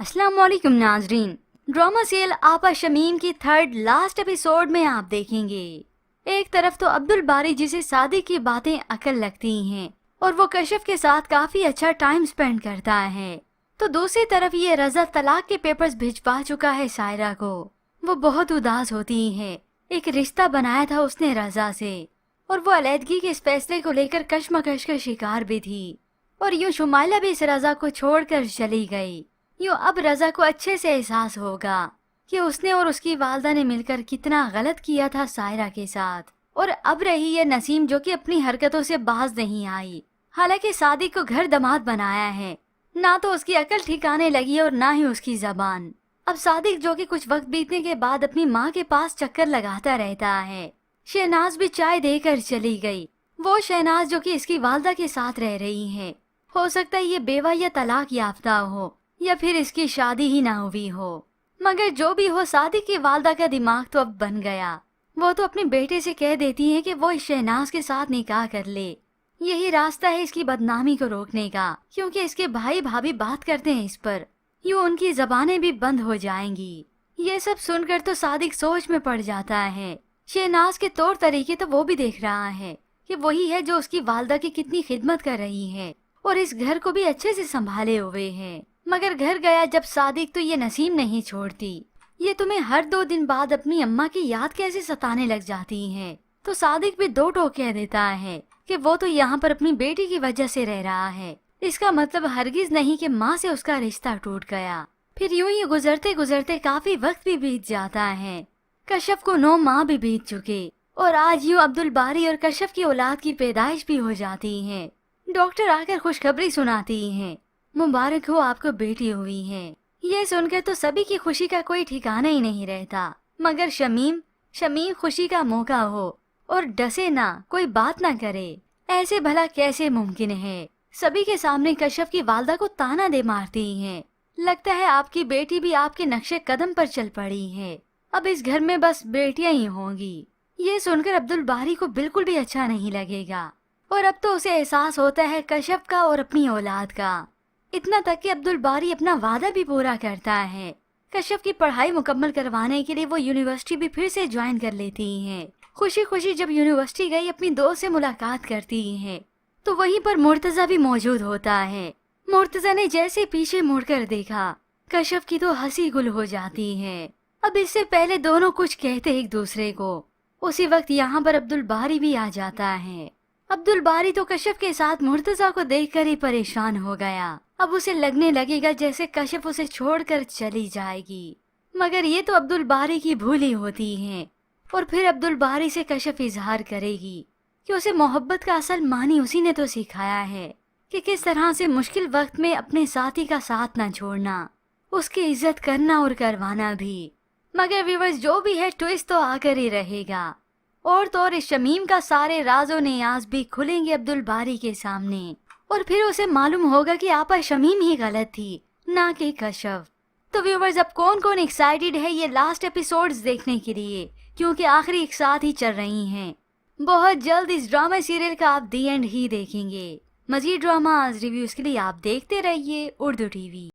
अस्सलाम वालेकुम नाजरीन। ड्रामा सीरियल आपा शमीम की थर्ड लास्ट एपिसोड में आप देखेंगे। एक तरफ तो अब्दुल बारी जिसे सादिक की बातें अकल लगती हैं और वो कशिफ के साथ काफी अच्छा टाइम स्पेंड करता है, तो दूसरी तरफ ये रजा तलाक के पेपर्स भिजवा चुका है सायरा को। वो बहुत उदास होती है। एक रिश्ता बनाया था उसने रजा से और वो अलहदगी के इस फैसले को लेकर कश्मकश का शिकार भी थी। और यूं शुमाइला भी इस रजा को छोड़कर चली गई। यूं अब रजा को अच्छे से एहसास होगा कि उसने और उसकी वालदा ने मिलकर कितना गलत किया था सायरा के साथ। और अब रही ये नसीम जो कि अपनी हरकतों से बाज नहीं आई। हालांकि सादिक को घर दामाद बनाया है, ना तो उसकी अकल ठिकाने लगी और ना ही उसकी जबान। अब सादिक जो कि कुछ वक्त बीतने के बाद अपनी माँ के पास चक्कर लगाता रहता है। शहनाज भी चाय देकर चली गई। वो शहनाज जो कि इसकी वालदा के साथ रह रही है। हो सकता है ये बेवा या तलाक याफ्ता हो या फिर इसकी शादी ही ना हुई हो, मगर जो भी हो सादिक की वालदा का दिमाग तो अब बन गया। वो तो अपने बेटे से कह देती है कि वो इस शहनाज के साथ निकाह कर ले। यही रास्ता है इसकी बदनामी को रोकने का, क्योंकि इसके भाई भाभी बात करते हैं इस पर, यूं उनकी जबानें भी बंद हो जाएंगी। ये सब सुनकर तो सादिक सोच में पड़ जाता है। शहनाज के तौर तरीके तो वो भी देख रहा है कि वही है जो उसकी वालदा की कितनी खिदमत कर रही है और इस घर को भी अच्छे से संभाले हुए है। मगर घर गया जब सादिक तो ये नसीम नहीं छोड़ती। ये तुम्हें हर 2 दिन बाद अपनी अम्मा की याद कैसे सताने लग जाती है। तो सादिक भी दो टोक कह देता है कि वो तो यहाँ पर अपनी बेटी की वजह से रह रहा है। इसका मतलब हरगिज नहीं कि माँ से उसका रिश्ता टूट गया। फिर यूं ही गुजरते गुजरते काफी वक्त भी बीत जाता है। कशिफ को 9 माह भी बीत चुके और आज यूं अब्दुल बारी और कशिफ की औलाद की पैदाइश भी हो जाती है। डॉक्टर आकर खुशखबरी सुनाती है, मुबारक हो आपको बेटी हुई है। ये सुनकर तो सभी की खुशी का कोई ठिकाना ही नहीं रहता। मगर शमीम खुशी का मौका हो और डसे ना, कोई बात ना करे, ऐसे भला कैसे मुमकिन है। सभी के सामने कशिफ की वालदा को ताना दे मारती है। लगता है आपकी बेटी भी आपके नक्शे कदम पर चल पड़ी है। अब इस घर में बस बेटियां ही होंगी। ये सुनकर अब्दुल बारी को बिल्कुल भी अच्छा नहीं लगेगा और अब तो उसे एहसास होता है कशिफ का और अपनी औलाद का। इतना तक कि अब्दुल बारी अपना वादा भी पूरा करता है। कशिफ की पढ़ाई मुकम्मल करवाने के लिए वो यूनिवर्सिटी भी फिर से ज्वाइन कर लेती हैं। खुशी खुशी जब यूनिवर्सिटी गई अपनी दोस्त से मुलाकात करती है तो वहीं पर मुर्तजा भी मौजूद होता है। मुर्तजा ने जैसे पीछे मुड़कर देखा, कशिफ की तो हंसी गुल हो जाती है। अब इससे पहले दोनों कुछ कहते एक दूसरे को, उसी वक्त यहाँ पर अब्दुल बारी भी आ जाता है। अब्दुल बारी तो कशिफ के साथ मुर्तजा को देखकर ही परेशान हो गया। अब उसे लगने लगेगा जैसे कशिफ उसे छोड़कर चली जाएगी। मगर ये तो अब्दुल बारी की भूल ही होती है। और फिर अब्दुल बारी से कशिफ इजहार करेगी कि उसे मोहब्बत का असल मानी उसी ने तो सिखाया है कि किस तरह से मुश्किल वक्त में अपने साथी का साथ ना छोड़ना, उसकी इज्जत करना और करवाना भी। मगर व्यूअर्स जो भी है, ट्विस्ट तो आकर ही रहेगा। और तो और इस शमीम का सारे राजो नियाज भी खुलेंगे अब्दुल बारी के सामने और फिर उसे मालूम होगा कि आपा शमीम ही गलत थी, ना कि कशिफ। तो व्यूअर्स अब कौन कौन एक्साइटेड है ये लास्ट एपिसोड्स देखने के लिए, क्योंकि आखिरी एक साथ ही चल रही हैं। बहुत जल्द इस ड्रामा सीरियल का आप दी एंड ही देखेंगे। मजीद ड्रामाज रिव्यूज के लिए आप देखते रहिए उर्दू टीवी।